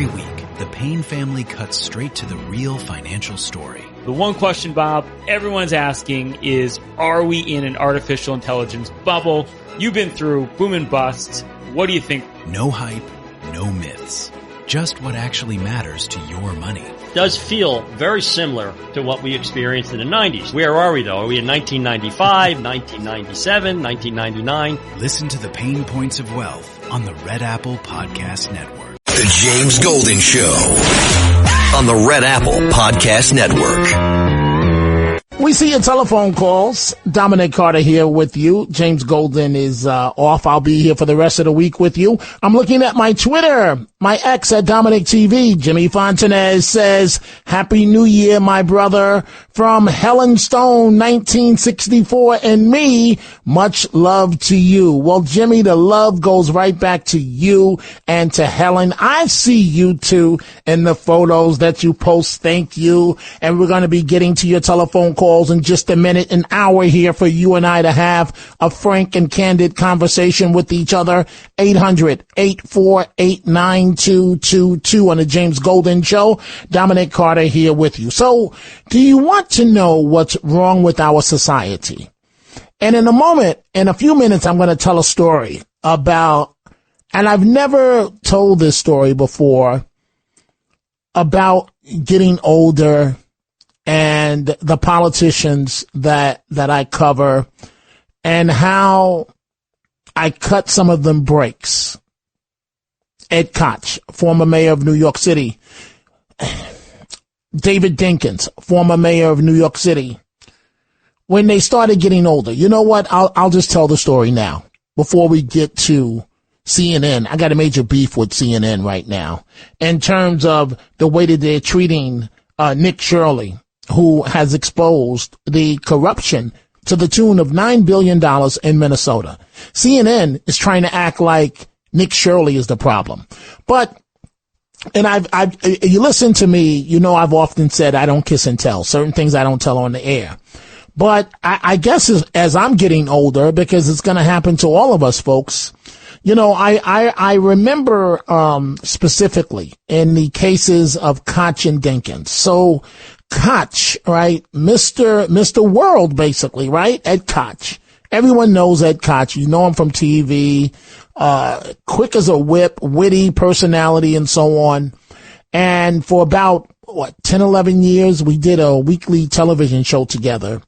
Every week, the Payne family cuts straight to the real financial story. The one question, Bob, everyone's asking is, are we in an artificial intelligence bubble? You've been through boom and bust. What do you think? No hype, no myths. Just what actually matters to your money. Does feel very similar to what we experienced in the 90s. Where are we, though? Are we in 1995, 1997, 1999? Listen to the Pain Points of Wealth on the Red Apple Podcast Network. The James Golden Show on the Red Apple Podcast Network. We see your telephone calls. Dominic Carter here with you. James Golden is off. I'll be here for the rest of the week with you. I'm looking at my Twitter. My ex at Dominic TV, Jimmy Fontanez, says, Happy New Year, my brother. From Helen Stone, 1964, and me, much love to you. Well, Jimmy, the love goes right back to you and to Helen. I see you two in the photos that you post. Thank you. And we're going to be getting to your telephone calls in just a minute, an hour here for you and I to have a frank and candid conversation with each other. 800-848-9222 on the James Golden Show. Dominic Carter here with you. So, do you want to know what's wrong with our society? And in a few minutes, I'm going to tell a story about, and I've never told this story before, about getting older and the politicians that I cover and how I cut some of them breaks. Ed Koch, former mayor of New York City. David Dinkins, former mayor of New York City. When they started getting older, you know what? I'll just tell the story now before we get to CNN. I got a major beef with CNN right now in terms of the way that they're treating Nick Shirley, who has exposed the corruption to the tune of $9 billion in Minnesota. CNN is trying to act like Nick Shirley is the problem. But, and you listen to me, you know I've often said I don't kiss and tell. Certain things I don't tell on the air. But I guess as I'm getting older, because it's going to happen to all of us, folks, you know, I remember specifically in the cases of Koch and Dinkins. So Koch, right? Mr. World, basically, right? Ed Koch. Everyone knows Ed Koch. You know him from TV, quick as a whip, witty personality and so on. And for about, 10, 11 years, we did a weekly television show together,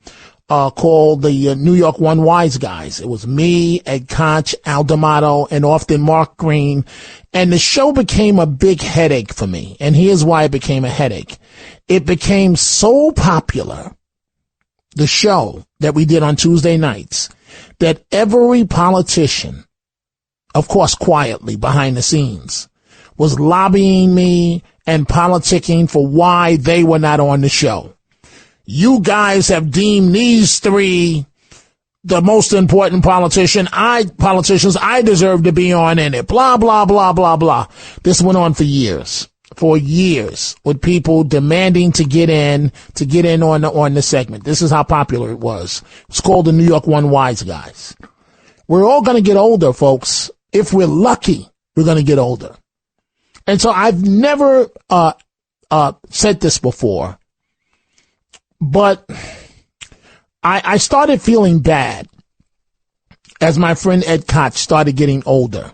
called the New York One Wise Guys. It was me, Ed Koch, Al D'Amato, and often Mark Green. And the show became a big headache for me. And here's why it became a headache. It became so popular, the show that we did on Tuesday nights, that every politician, of course quietly behind the scenes, was lobbying me and politicking for why they were not on the show. You guys have deemed these three the most important politicians I deserve to be on in it. Blah, blah, blah, blah, blah. This went on for years, with people demanding to get in on the segment. This is how popular it was. It's called the New York One Wise Guys. We're all going to get older, folks. If we're lucky, we're going to get older. And so I've never said this before, but I started feeling bad as my friend Ed Koch started getting older,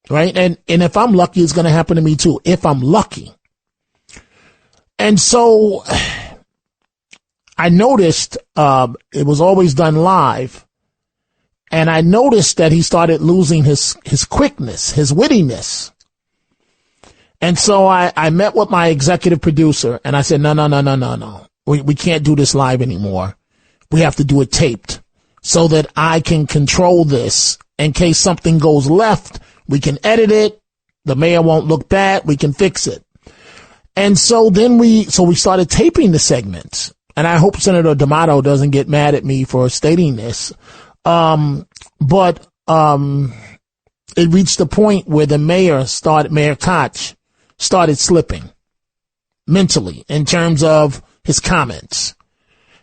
right? And if I'm lucky, it's going to happen to me too, if I'm lucky. And so I noticed it was always done live, and I noticed that he started losing his quickness, his wittiness. And so I met with my executive producer and I said, no. We can't do this live anymore. We have to do it taped so that I can control this. In case something goes left, we can edit it. The mayor won't look bad. We can fix it. And so then we started taping the segments. And I hope Senator D'Amato doesn't get mad at me for stating this. But it reached the point where the Mayor Koch started slipping mentally in terms of his comments.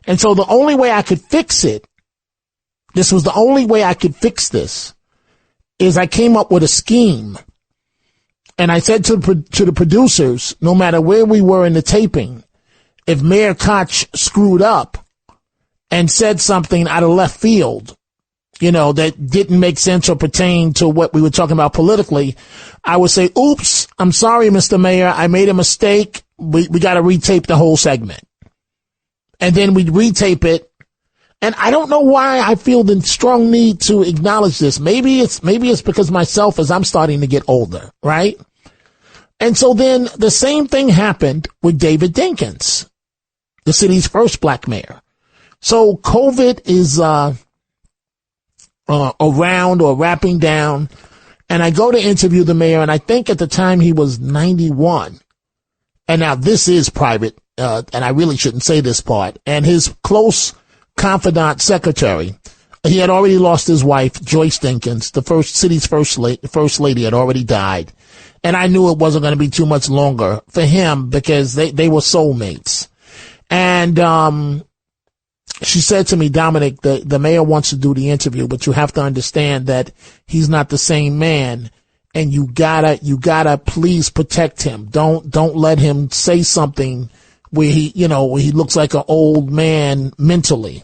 And so the only way I could fix it, this was the only way I could fix this, is I came up with a scheme And I said to the producers, no matter where we were in the taping, if Mayor Koch screwed up and said something out of left field, that didn't make sense or pertain to what we were talking about politically, I would say, oops, I'm sorry, Mr. Mayor, I made a mistake. We got to retape the whole segment. And then we'd retape it. And I don't know why I feel the strong need to acknowledge this. Maybe it's because myself, as I'm starting to get older, right? And so then the same thing happened with David Dinkins, the city's first black mayor. So COVID is around or wrapping down, and I go to interview the mayor, and I think at the time he was 91. And now this is private, and I really shouldn't say this part. And his close confidant secretary, he had already lost his wife, Joyce Dinkins, the city's first lady, had already died. And I knew it wasn't going to be too much longer for him because they were soulmates. And she said to me, Dominic, the mayor wants to do the interview, but you have to understand that he's not the same man. And you gotta please protect him. Don't let him say something where he looks like an old man mentally.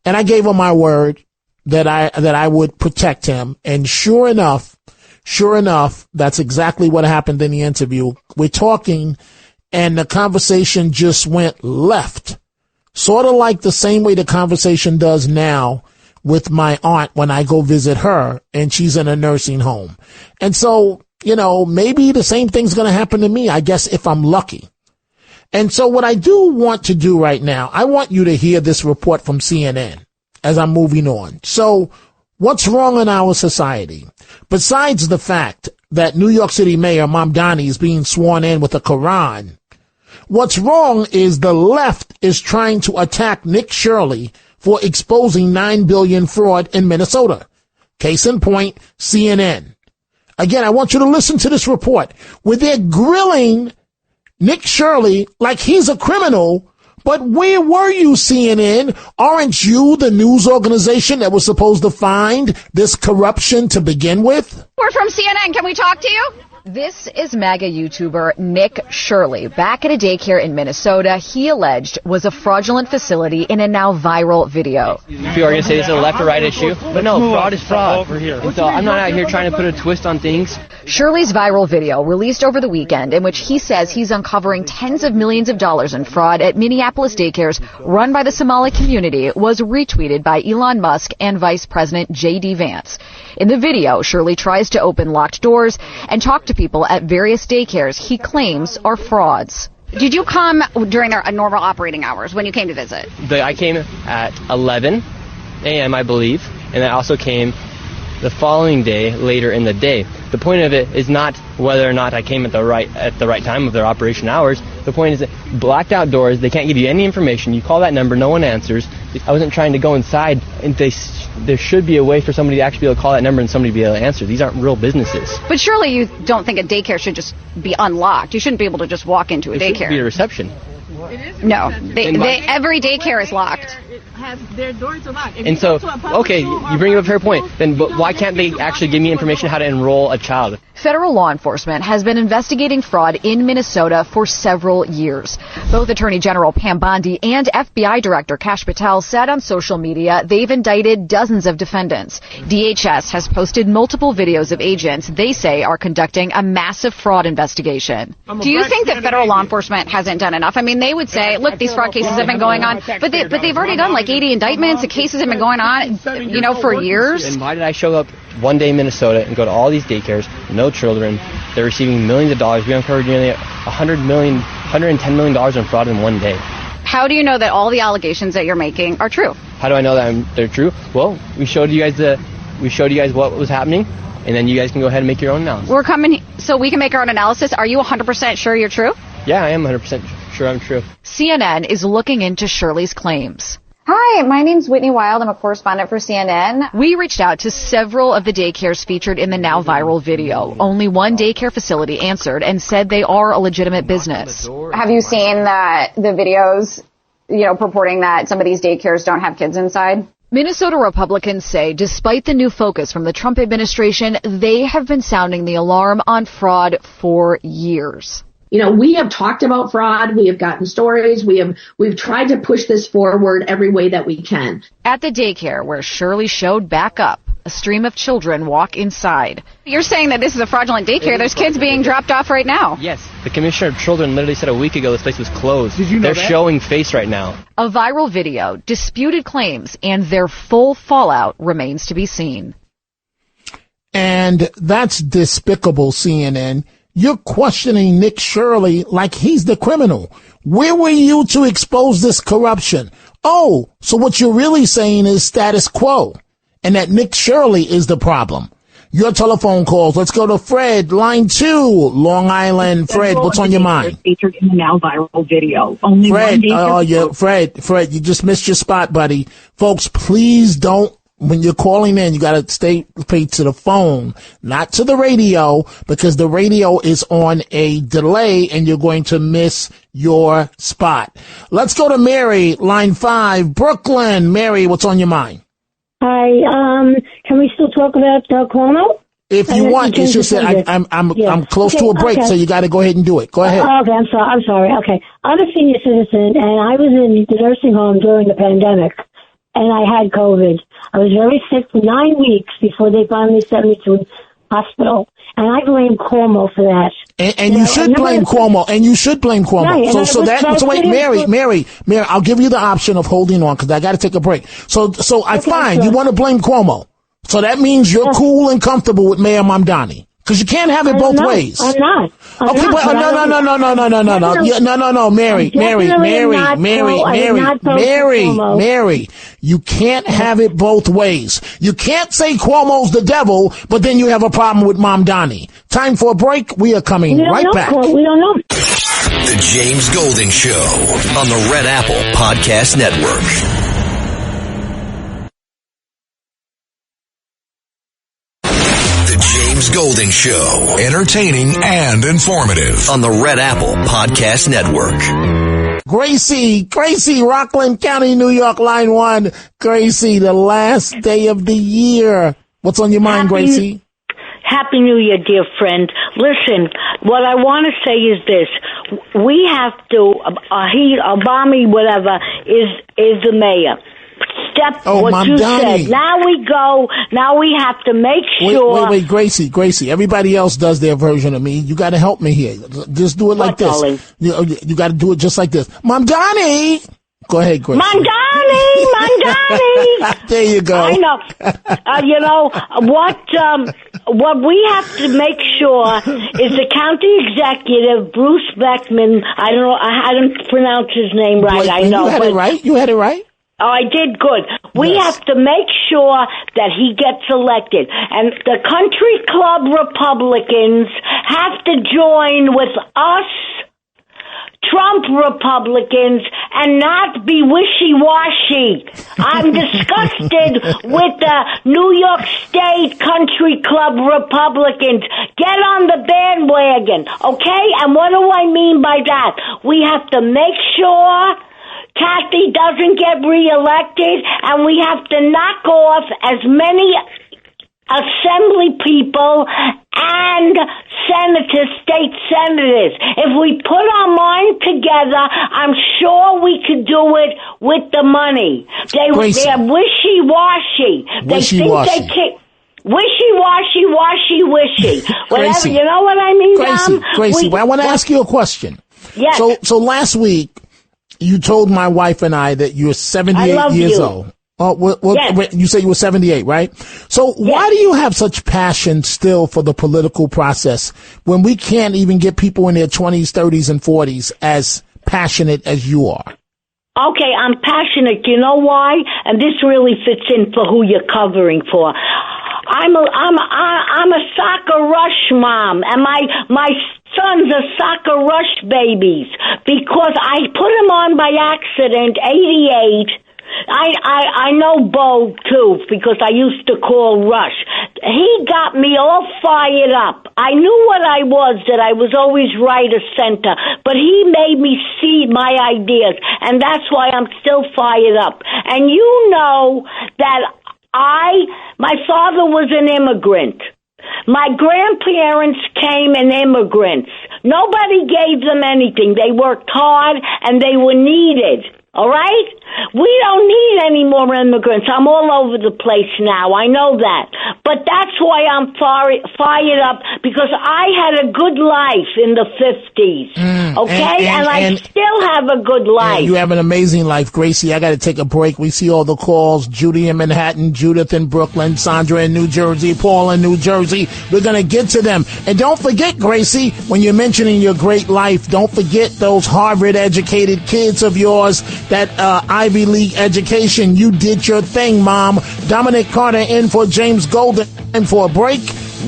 And I gave him my word that I would protect him. And sure enough, that's exactly what happened in the interview. We're talking and the conversation just went left. Sort of like the same way the conversation does now with my aunt when I go visit her and she's in a nursing home. And so, maybe the same thing's going to happen to me, I guess, if I'm lucky. And so what I do want to do right now, I want you to hear this report from CNN as I'm moving on. So what's wrong in our society? Besides the fact that New York City Mayor Mamdani is being sworn in with a Quran, what's wrong is the left is trying to attack Nick Shirley for exposing $9 billion fraud in Minnesota. Case in point, CNN. Again, I want you to listen to this report where they're grilling Nick Shirley like he's a criminal. But where were you, CNN? Aren't you the news organization that was supposed to find this corruption to begin with? We're from CNN. Can we talk to you? This is MAGA YouTuber Nick Shirley. Back at a daycare in Minnesota, he alleged was a fraudulent facility in a now viral video. People are going to say this is a left or right issue, but no, fraud is fraud. Over here. And so I'm not out here trying to put a twist on things. Shirley's viral video, released over the weekend, in which he says he's uncovering tens of millions of dollars in fraud at Minneapolis daycares run by the Somali community, was retweeted by Elon Musk and Vice President J.D. Vance. In the video, Shirley tries to open locked doors and talk to people at various daycares he claims are frauds. Did you come during their normal operating hours when you came to visit? I came at 11 a.m., I believe, and I also came the following day, later in the day. The point of it is not whether or not I came at the right time of their operation hours. The point is that blacked out doors, they can't give you any information. You call that number, no one answers. I wasn't trying to go inside, and there should be a way for somebody to actually be able to call that number and somebody to be able to answer. These aren't real businesses. But surely you don't think a daycare should just be unlocked. You shouldn't be able to just walk into a daycare. It should be a reception. No, every daycare is locked. Their doors are locked. And so, okay, you bring up a fair point. Then why can't they actually give me information how to enroll a child? Federal law enforcement has been investigating fraud in Minnesota for several years. Both Attorney General Pam Bondi and FBI Director Kash Patel said on social media they've indicted dozens of defendants. DHS has posted multiple videos of agents they say are conducting a massive fraud investigation. Do you think that federal law enforcement hasn't done enough? I mean, they would say, look, these fraud cases have been going on, but they've already done like 80 indictments. The cases have been going on, for years. And why did I show up one day in Minnesota and go to all these daycares, no children, they're receiving millions of dollars. We uncovered nearly $110 million in fraud in one day. How do you know that all the allegations that you're making are true? How do I know that they're true? Well, we showed you guys what was happening, and then you guys can go ahead and make your own analysis. We're coming so we can make our own analysis. Are you 100% sure you're true? Yeah, I am 100% sure I'm true. CNN is looking into Shirley's claims. Hi, my name's Whitney Wild. I'm a correspondent for CNN. We reached out to several of the daycares featured in the now viral video. Only one daycare facility answered and said they are a legitimate business. Have you seen the videos, purporting that some of these daycares don't have kids inside? Minnesota Republicans say despite the new focus from the Trump administration, they have been sounding the alarm on fraud for years. You know, we have talked about fraud. We have gotten stories. We've tried to push this forward every way that we can. At the daycare where Shirley showed back up, a stream of children walk inside. You're saying that this is a fraudulent daycare. There's kids being dropped off right now. Yes. The Commissioner of Children literally said a week ago this place was closed. Did you know They're that? showing face right now. A viral video, disputed claims, and their full fallout remains to be seen. And that's despicable, CNN. You're questioning Nick Shirley like he's the criminal. Where were you to expose this corruption? Oh, so what you're really saying is status quo and that Nick Shirley is the problem. Your telephone calls. Let's go to Fred, line 2, Long Island. Fred, what's on your mind? Featured in the now viral video. Only Fred, you just missed your spot, buddy. Folks, please don't. When you're calling in, you got to stay paid to the phone, not to the radio, because the radio is on a delay and you're going to miss your spot. Let's go to Mary, line 5, Brooklyn. Mary, what's on your mind? Hi, can we still talk about Cuomo? If you want, it's just that I'm close to a break, so you got to go ahead and do it. Go ahead. Okay, I'm sorry. Okay, I'm a senior citizen, and I was in the nursing home during the pandemic, and I had COVID. I was very sick for 9 weeks before they finally sent me to hospital, and I blame Cuomo for that. And you should blame Cuomo. And you should blame Cuomo. Right, So wait, Mary, I'll give you the option of holding on because I got to take a break. So fine. You want to blame Cuomo. So that means you're cool and comfortable with Mayor Mamdani. Because you can't have it both ways. I'm not. Okay, well, no, Mary, you can't have it both ways. You can't say Cuomo's the devil, but then you have a problem with Mamdani. Time for a break. We are coming right back. We don't know. The James Golden Show on the Red Apple Podcast Network. James Golden Show. Entertaining and informative on the Red Apple Podcast Network. Gracie, Rockland County, New York, line 1. Gracie, the last day of the year. What's on your mind, Gracie? Happy New Year, dear friend. Listen, what I want to say is this. We have to, Obama, whatever, is the mayor. What Mamdani. You said. Now we have to make sure. Wait, Gracie. Everybody else does their version of me. You got to help me here. Just do it like this. Darling? You got to do it just like this. Mamdani! Go ahead, Gracie. Mamdani! There you go. I know. What we have to make sure is the county executive, Bruce Beckman. I don't know. I didn't pronounce his name right. I know. You had it right. Oh, I did good. We have to make sure that he gets elected. And the country club Republicans have to join with us, Trump Republicans, and not be wishy-washy. I'm disgusted with the New York State country club Republicans. Get on the bandwagon, okay? And what do I mean by that? We have to make sure Kathy doesn't get reelected, and we have to knock off as many assembly people and state senators. If we put our mind together, I'm sure we could do it with the money. They're wishy-washy. They think they can't. Wishy-washy. Whatever, you know what I mean, Gracie, I want to ask you a question. Yes. So last week, you told my wife and I that you're 78 years old. Oh, yes. You say you were 78, right? So why do you have such passion still for the political process when we can't even get people in their 20s, 30s, and 40s as passionate as you are? Okay, I'm passionate. You know why? And this really fits in for who you're covering for. I'm a soccer rush mom, and my sons are soccer rush babies because I put them on by accident, 88. I know Bo too, because I used to call Rush. He got me all fired up. I knew what I was, that I was always right of center, but he made me see my ideas, and that's why I'm still fired up. And you know that my father was an immigrant. My grandparents came in immigrants. Nobody gave them anything. They worked hard and they were needed. All right? We don't need any more immigrants. I'm all over the place now. I know that. But that's why I'm fired up, because I had a good life in the 50s. Okay? And I still have a good life. You have an amazing life, Gracie. I got to take a break. We see all the calls. Judy in Manhattan, Judith in Brooklyn, Sandra in New Jersey, Paul in New Jersey. We're going to get to them. And don't forget, Gracie, when you're mentioning your great life, don't forget those Harvard-educated kids of yours, that Ivy League education. You did your thing, Mom. Dominic Carter in for James Golden. And for a break,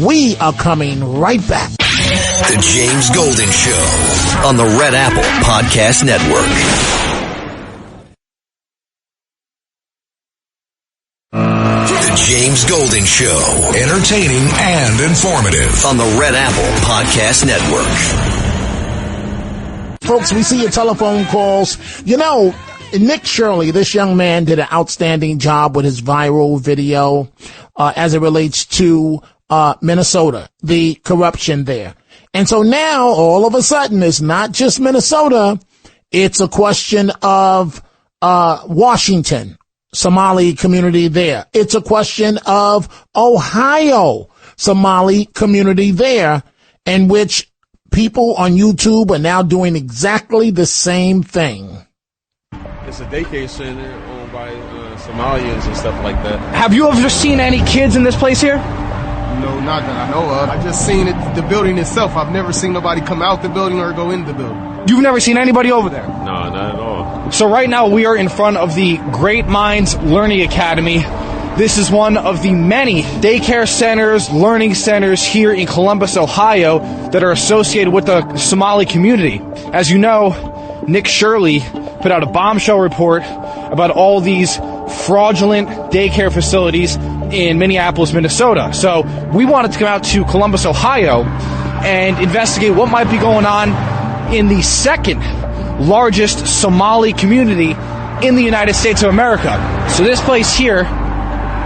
we are coming right back. The James Golden Show on the Red Apple Podcast Network. The James Golden Show. Entertaining and informative on the Red Apple Podcast Network. Folks, we see your telephone calls. You know, Nick Shirley, this young man, did an outstanding job with his viral video as it relates to Minnesota, the corruption there. And so now, all of a sudden, it's not just Minnesota. It's a question of Washington, Somali community there. It's a question of Ohio, Somali community there, in which people on YouTube are now doing exactly the same thing. It's a daycare center owned by Somalians and stuff like that. Have you ever seen any kids in this place here? No, not that I know of. I just seen it, the building itself. I've never seen nobody come out the building or go in the building. You've never seen anybody over there? No, not at all. So right now we are in front of the Great Minds Learning Academy. This is one of the many daycare centers, learning centers here in Columbus, Ohio, that are associated with the Somali community. As you know, Nick Shirley put out a bombshell report about all these fraudulent daycare facilities in Minneapolis, Minnesota. So we wanted to come out to Columbus, Ohio, and investigate what might be going on in the second largest Somali community in the United States of America. So this place here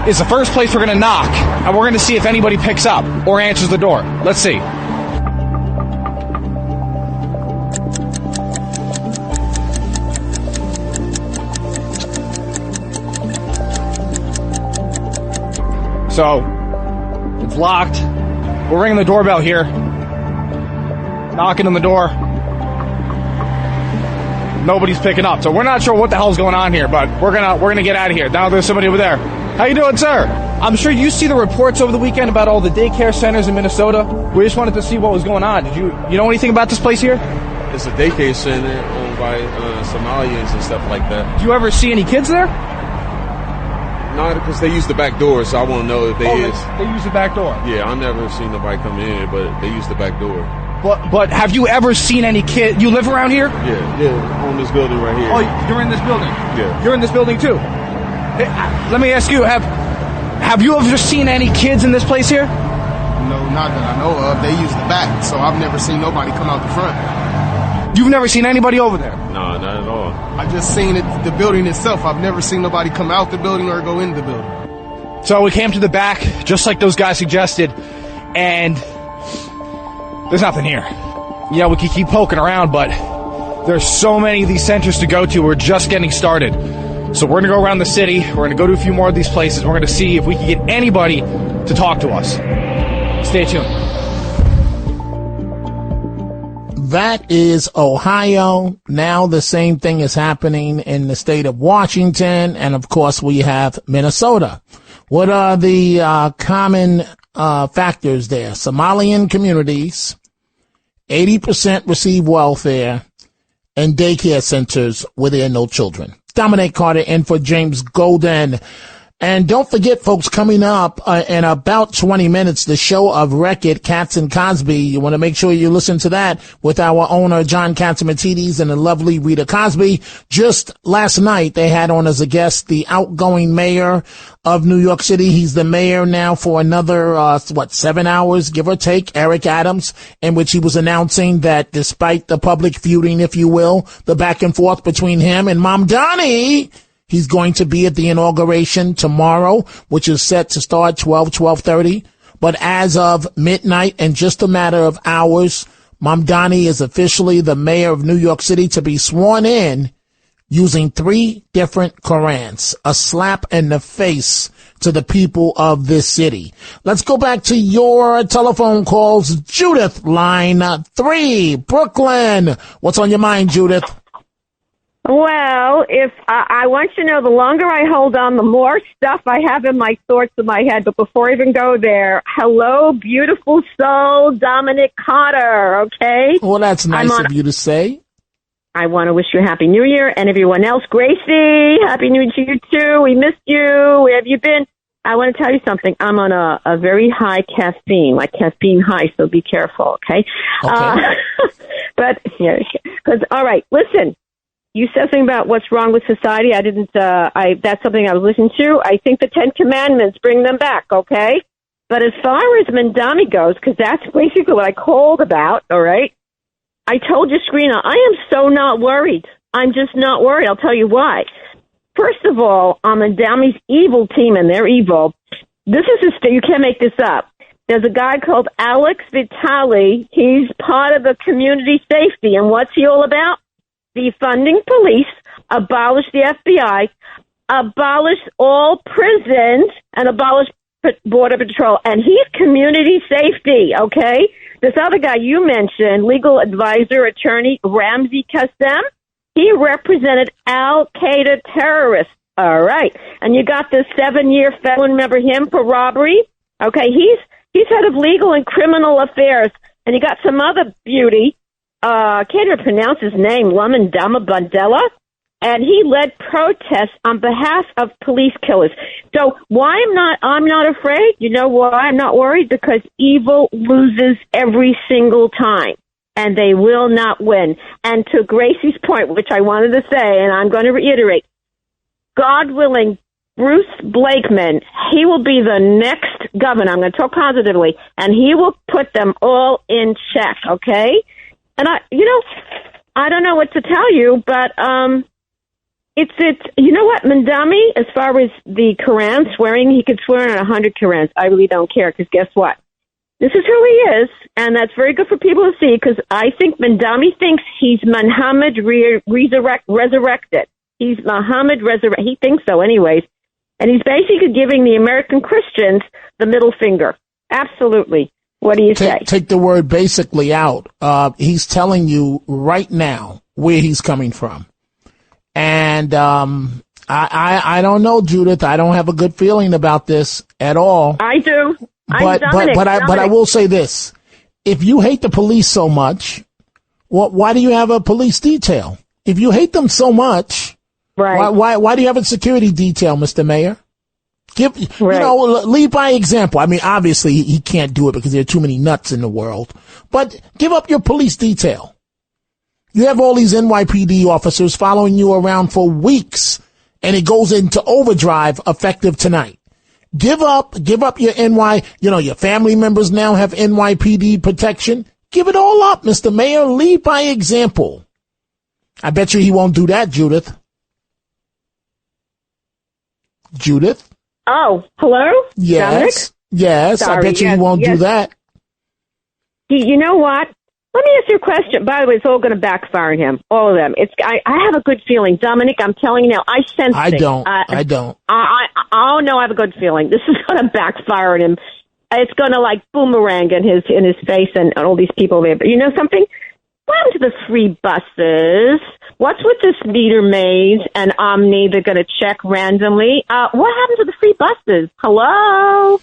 is the first place we're going to knock, and we're going to see if anybody picks up or answers the door. Let's see. So, it's locked. We're ringing the doorbell here. Knocking on the door. Nobody's picking up. So we're not sure what the hell's going on here, but we're gonna get out of here. Now there's somebody over there. How you doing, sir? I'm sure you see the reports over the weekend about all the daycare centers in Minnesota. We just wanted to see what was going on. Did you know anything about this place here? It's a daycare center owned by Somalians and stuff like that. Do you ever see any kids there? No, because they use the back door, so I won't know if they is. They use the back door? Yeah, I never seen nobody come in, but they use the back door. But have you ever seen any kid? You live around here? Yeah, on this building right here. Oh, you're in this building? Yeah. You're in this building too? Hey, let me ask you, have you ever seen any kids in this place here? No, not that I know of. They use the back, so I've never seen nobody come out the front. You've never seen anybody over there? No, not at all. I just seen it, the building itself. I've never seen nobody come out the building or go in the building. So we came to the back, just like those guys suggested, and there's nothing here. Yeah, we could keep poking around, but there's so many of these centers to go to. We're just getting started. So we're going to go around the city. We're going to go to a few more of these places. We're going to see if we can get anybody to talk to us. Stay tuned. That is Ohio. Now the same thing is happening in the state of Washington. And of course, we have Minnesota. What are the common factors there? Somalian communities, 80% receive welfare, and daycare centers where there are no children. Dominic Carter in for James Golden. And don't forget, folks, coming up in about 20 minutes, the show of Wreck-It, Cats and Cosby. You want to make sure you listen to that with our owner, John Catsimatidis, and the lovely Rita Cosby. Just last night, they had on as a guest the outgoing mayor of New York City. He's the mayor now for another, 7 hours, give or take, Eric Adams, in which he was announcing that despite the public feuding, if you will, the back and forth between him and Mamdani, he's going to be at the inauguration tomorrow, which is set to start 12:30. But as of midnight, in just a matter of hours, Mamdani is officially the mayor of New York City to be sworn in using 3 different Qurans, a slap in the face to the people of this city. Let's go back to your telephone calls. Judith, line 3, Brooklyn. What's on your mind, Judith? Well, if I want you to know, the longer I hold on, the more stuff I have in my thoughts in my head. But before I even go there, hello, beautiful soul, Dominic Carter, okay? Well, that's nice of you to say. I want to wish you a Happy New Year, and everyone else. Gracie, Happy New Year to you, too. We missed you. Where have you been? I want to tell you something. I'm on a very high caffeine, like caffeine high, so be careful, okay? But, yeah, because, all right, listen. You said something about what's wrong with society. That's something I was listening to. I think the 10 Commandments, bring them back, okay? But as far as Mamdani goes, because that's basically what I called about, all right? I told you, Screena, I am so not worried. I'm just not worried. I'll tell you why. First of all, on Mamdani's evil team, and they're evil, this is you can't make this up. There's a guy called Alex Vitale. He's part of the community safety, and what's he all about? Defunding police, abolish the FBI, abolish all prisons, and abolish Border Patrol. And he's community safety, okay? This other guy you mentioned, legal advisor, attorney, Ramzi Qassem, he represented Al-Qaeda terrorists, all right? And you got this 7-year felon, remember him, for robbery? Okay, he's head of legal and criminal affairs. And you got some other beauty, I can't even pronounce his name, Lamin Dama Bandela, and he led protests on behalf of police killers. So why I'm not afraid? You know why I'm not worried? Because evil loses every single time, and they will not win. And to Gracie's point, which I wanted to say, and I'm going to reiterate, God willing, Bruce Blakeman, he will be the next governor. I'm going to talk positively, and he will put them all in check, okay? And I don't know what to tell you, but it's you know what, Mamdani, as far as the Quran swearing, he could swear on 100 Qurans. I really don't care, because guess what? This is who he is, and that's very good for people to see, because I think Mamdani thinks he's Muhammad resurrected. He's Muhammad resurrected. He thinks so anyways. And he's basically giving the American Christians the middle finger. Absolutely. What do you say? Take the word basically out. He's telling you right now where he's coming from. And I don't know, Judith. I don't have a good feeling about this at all. I do. But I will say this. If you hate the police so much, why do you have a police detail? If you hate them so much, right. why do you have a security detail, Mr. Mayor? Lead by example. I mean, obviously he can't do it because there are too many nuts in the world, but give up your police detail. You have all these NYPD officers following you around for weeks, and it goes into overdrive effective tonight. Give up your your family members now have NYPD protection. Give it all up, Mr. Mayor. Lead by example. I bet you he won't do that, Judith. Judith? Oh, hello? Yes. Dominic? Yes. Sorry, I bet you he won't do that. You know what? Let me ask you a question. By the way, it's all going to backfire on him. All of them. I have a good feeling. Dominic, I'm telling you now, I sense I it. don't. Oh, no, I have a good feeling. This is going to backfire on him. It's going to, like, boomerang in his face and all these people there. But you know something? What happened to the free buses? What's with this meter maze and Omni? They're going to check randomly. What happened to the free buses? Hello?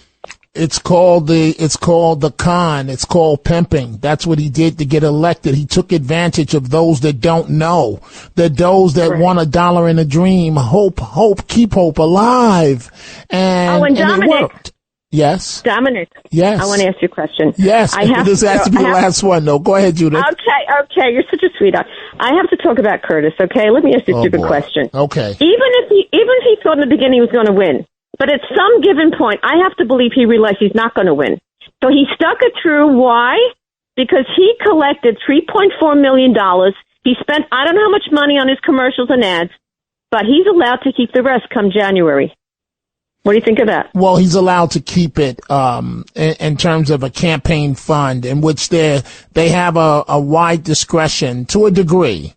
It's called the con. It's called pimping. That's what he did to get elected. He took advantage of those that don't know, those that want $1 in a dream, hope, keep hope alive. And Dominic, it worked. Yes. Dominic. Yes. I want to ask you a question. Yes. This has to be the last one, though. Go ahead, Judith. Okay. You're such a sweetheart. I have to talk about Curtis, okay? Let me ask you a stupid question. Okay. Even if he thought in the beginning he was going to win, but at some given point, I have to believe he realized he's not going to win. So he stuck it through. Why? Because he collected $3.4 million. He spent, I don't know how much money on his commercials and ads, but he's allowed to keep the rest come January. What do you think of that? Well, he's allowed to keep it in terms of a campaign fund in which they have a wide discretion to a degree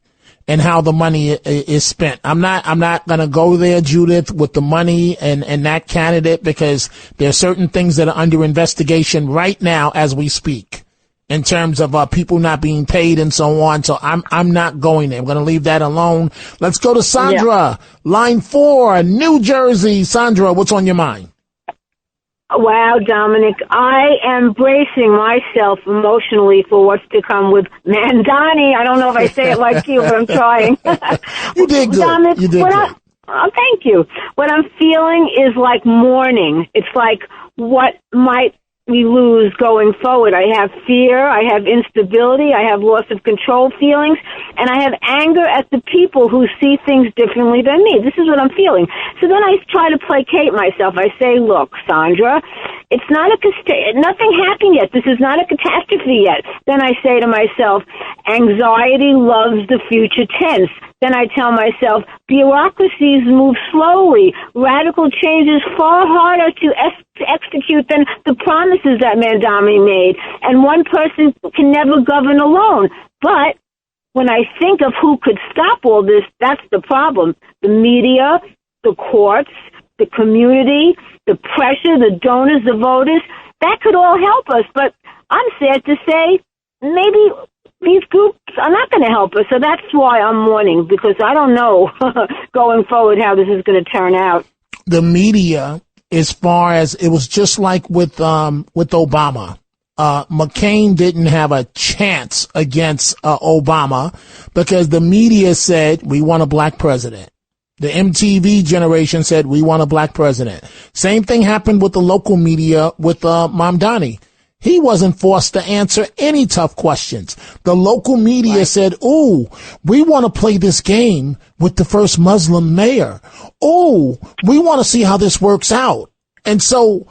in how the money is spent. I'm not going to go there, Judith, with the money and that candidate, because there are certain things that are under investigation right now as we speak in terms of people not being paid and so on. So I'm not going there. I'm going to leave that alone. Let's go to Sandra, line 4, New Jersey. Sandra, what's on your mind? Wow, Dominic, I am bracing myself emotionally for what's to come with Mandani. I don't know if I say it like you, but I'm trying. You did good. Dominic, you did good. Thank you. What I'm feeling is like mourning. It's like what might we lose going forward. I have fear, I have instability, I have loss of control feelings, and I have anger at the people who see things differently than me. This is what I'm feeling. So then I try to placate myself. I say, look, Sandra, it's not nothing happened yet. This is not a catastrophe yet. Then I say to myself, anxiety loves the future tense. Then I tell myself, bureaucracies move slowly. Radical change is far harder to execute than the promises that Mandami made. And one person can never govern alone. But when I think of who could stop all this, that's the problem. The media, the courts, the community, the pressure, the donors, the voters, that could all help us. But I'm sad to say, maybe these groups are not going to help us. So that's why I'm mourning, because I don't know going forward how this is going to turn out. The media, as far as it was just like with Obama. McCain didn't have a chance against Obama because the media said, we want a black president. The MTV generation said, we want a black president. Same thing happened with the local media with Mamdani. He wasn't forced to answer any tough questions. The local media said, ooh, we want to play this game with the first Muslim mayor. Ooh, we want to see how this works out. And so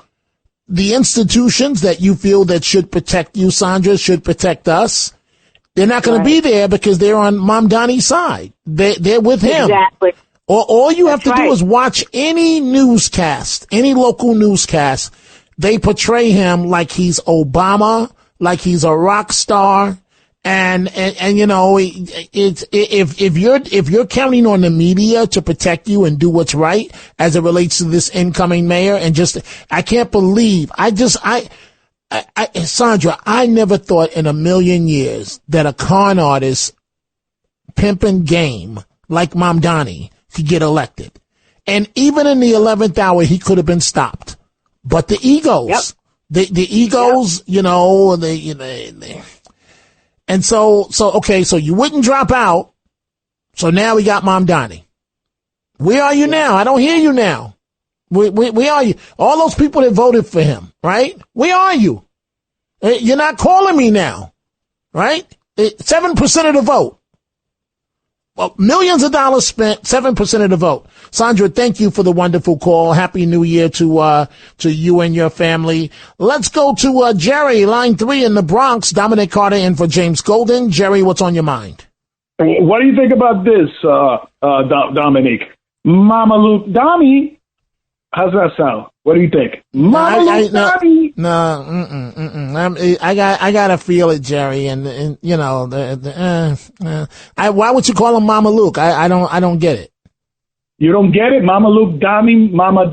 the institutions that you feel that should protect you, Sandra, should protect us, they're not going to be there because they're on Mamdani's side. They're with him. Exactly. All you have to do is watch any newscast, any local newscast. They portray him like he's Obama, like he's a rock star. And you know, if you're counting on the media to protect you and do what's right as it relates to this incoming mayor, and I can't believe, Sandra, I never thought in a million years that a con artist pimping game like Mamdani could get elected. And even in the 11th hour, he could have been stopped. But the egos, the egos, you know, and so you wouldn't drop out. So now we got Mamdani. Where are you now? I don't hear you now. Where are you? All those people that voted for him, right? Where are you? You're not calling me now, right? 7% of the vote. Well, millions of dollars spent, 7% of the vote. Sandra, thank you for the wonderful call. Happy New Year to you and your family. Let's go to Jerry, line 3 in the Bronx. Dominic Carter in for James Golden. Jerry, what's on your mind? What do you think about this, Dominic? Mama Luke Dami? How's that sound? What do you think? Mama Luke Dami? I gotta feel it, Jerry, and you know, why would you call him Mama Luke? I don't get it. You don't get it? Mama Luke Dami, Mama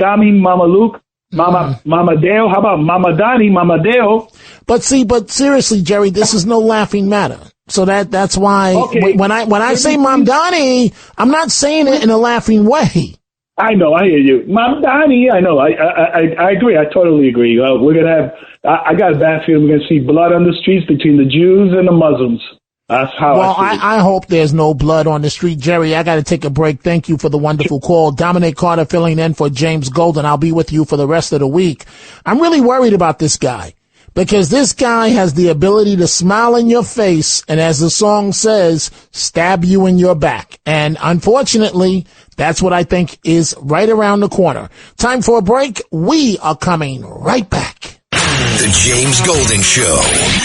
Luke, Mama Dale. How about Mama Dani, Mama Dale? But seriously, Jerry, this is no laughing matter. So that's why when I say Mamdani, I'm not saying it in a laughing way. I know, I hear you. Mom, Donnie, I know. I agree. I totally agree. We're going to have, I got a bad feeling we're going to see blood on the streets between the Jews and the Muslims. That's how I hope there's no blood on the street. Jerry, I got to take a break. Thank you for the wonderful call. Dominic Carter filling in for James Golden. I'll be with you for the rest of the week. I'm really worried about this guy because this guy has the ability to smile in your face and, as the song says, stab you in your back. And unfortunately, that's what I think is right around the corner. Time for a break. We are coming right back. The James Golden Show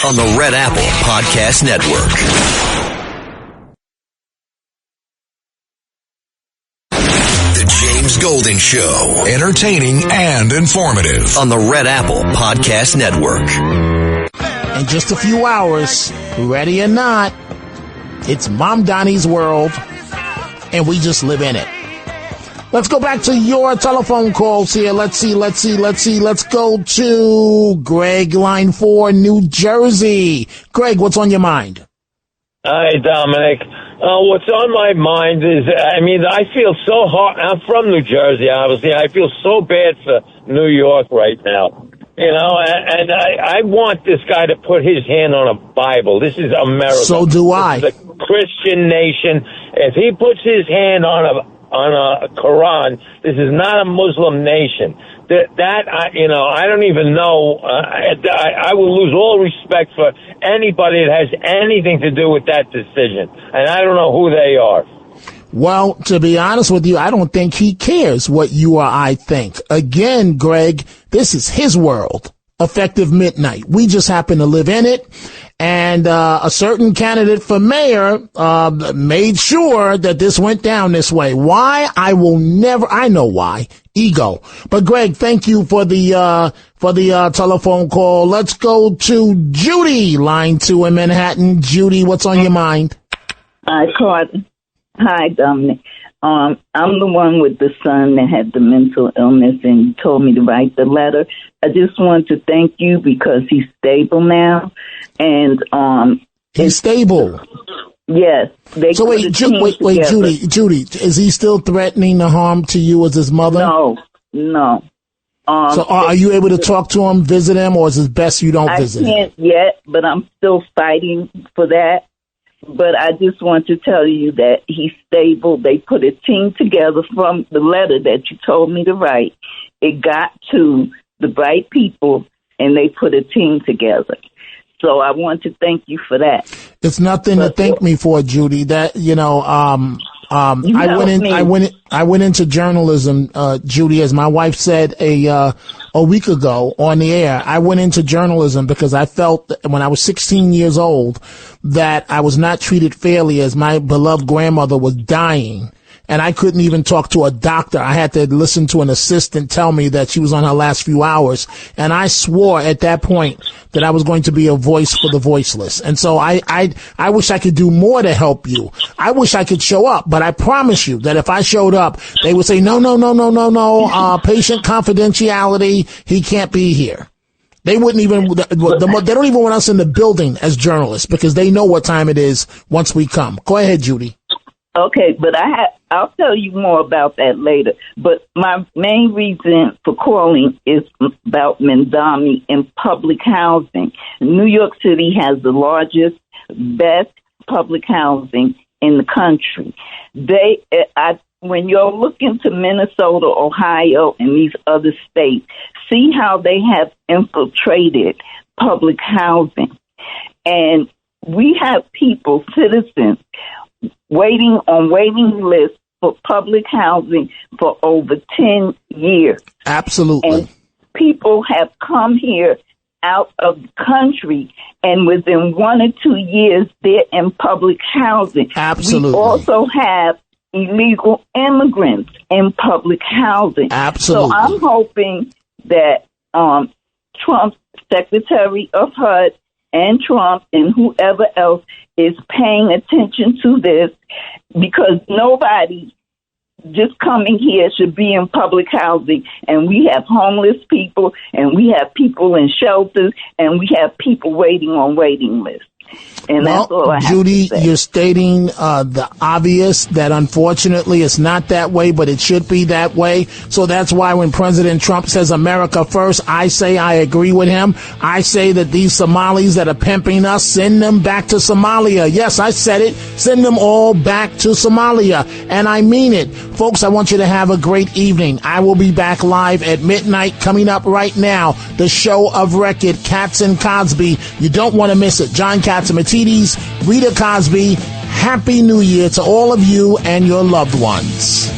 on the Red Apple Podcast Network. The James Golden Show, entertaining and informative on the Red Apple Podcast Network. In just a few hours, ready or not, it's Mom Donnie's world, and we just live in it. Let's go back to your telephone calls here. Let's see. Let's go to Greg, line 4, New Jersey. Greg, what's on your mind? Hi, Dominic. What's on my mind is, I feel so hard. I'm from New Jersey, obviously. I feel so bad for New York right now. And I want this guy to put his hand on a Bible. This is America. So do I. This is a Christian nation. If he puts his hand on a Quran, this is not a Muslim nation. I don't even know. I will lose all respect for anybody that has anything to do with that decision. And I don't know who they are. Well, to be honest with you, I don't think he cares what you or I think. Again, Greg, this is his world, effective midnight. We just happen to live in it. And a certain candidate for mayor made sure that this went down this way. Why? I know why. Ego. But Greg, thank you for the telephone call. Let's go to Judy, line 2 in Manhattan. Judy, what's on your mind? Hi, Carter. Hi, Dominic. I'm the one with the son that had the mental illness and told me to write the letter. I just want to thank you because he's stable now. And he's stable. Yes. So wait, Judy, is he still threatening the harm to you as his mother? No. So are you able to talk to him, visit him, or is it best you don't visit him? I can't yet, but I'm still fighting for that. But I just want to tell you that he's stable. They put a team together from the letter that you told me to write. It got to the right people, and they put a team together. So I want to thank you for that. It's nothing to thank me for, Judy. That I went into journalism, Judy, as my wife said a week ago on the air. I went into journalism because I felt that when I was 16 years old that I was not treated fairly as my beloved grandmother was dying. And I couldn't even talk to a doctor. I had to listen to an assistant tell me that she was on her last few hours. And I swore at that point that I was going to be a voice for the voiceless. And so I wish I could do more to help you. I wish I could show up, but I promise you that if I showed up, they would say, no, patient confidentiality. He can't be here. They wouldn't even, they don't even want us in the building as journalists because they know what time it is once we come. Go ahead, Judy. Okay, but I'll tell you more about that later. But my main reason for calling is about Mendami and public housing. New York City has the largest, best public housing in the country. When you're looking to Minnesota, Ohio, and these other states, see how they have infiltrated public housing. And we have people, citizens, waiting on waiting lists for public housing for over 10 years. Absolutely. And people have come here out of the country, and within 1 or 2 years, they're in public housing. Absolutely. We also have illegal immigrants in public housing. Absolutely. So I'm hoping that Trump's Secretary of HUD and Trump and whoever else is paying attention to this, because nobody just coming here should be in public housing. And we have homeless people, and we have people in shelters, and we have people waiting on waiting lists. And well, that's all I have Judy, to say. you're stating the obvious, that unfortunately it's not that way, but it should be that way. So that's why when President Trump says America first, I say I agree with him. I say that these Somalis that are pimping us, send them back to Somalia. Yes, I said it. Send them all back to Somalia. And I mean it. Folks, I want you to have a great evening. I will be back live at midnight. Coming up right now, the show of record, Katz and Cosby. You don't want to miss it. John Katzimatidis, Rita Cosby, Happy New Year to all of you and your loved ones.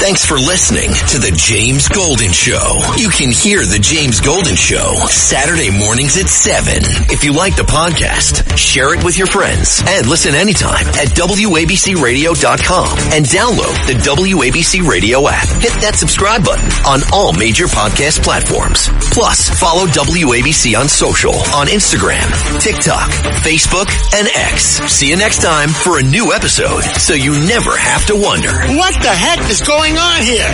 Thanks for listening to The James Golden Show. You can hear The James Golden Show Saturday mornings at 7. If you like the podcast, share it with your friends and listen anytime at WABCRadio.com and download the WABC Radio app. Hit that subscribe button on all major podcast platforms. Plus, follow WABC on social on Instagram, TikTok, Facebook, and X. See you next time for a new episode so you never have to wonder, what the heck is going on here?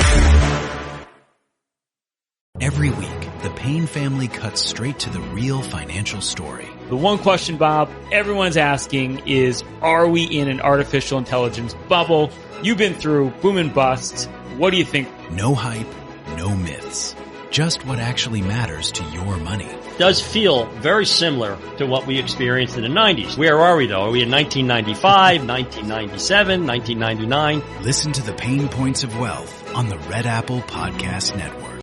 Every week, the Payne family cuts straight to the real financial story. The one question, Bob, everyone's asking is, are we in an artificial intelligence bubble? You've been through boom and bust. What do you think? No hype, no myths. Just what actually matters to your money. Does feel very similar to what we experienced in the 90s. Where are we, though? Are we in 1995, 1997, 1999? Listen to the Pain Points of Wealth on the Red Apple Podcast Network.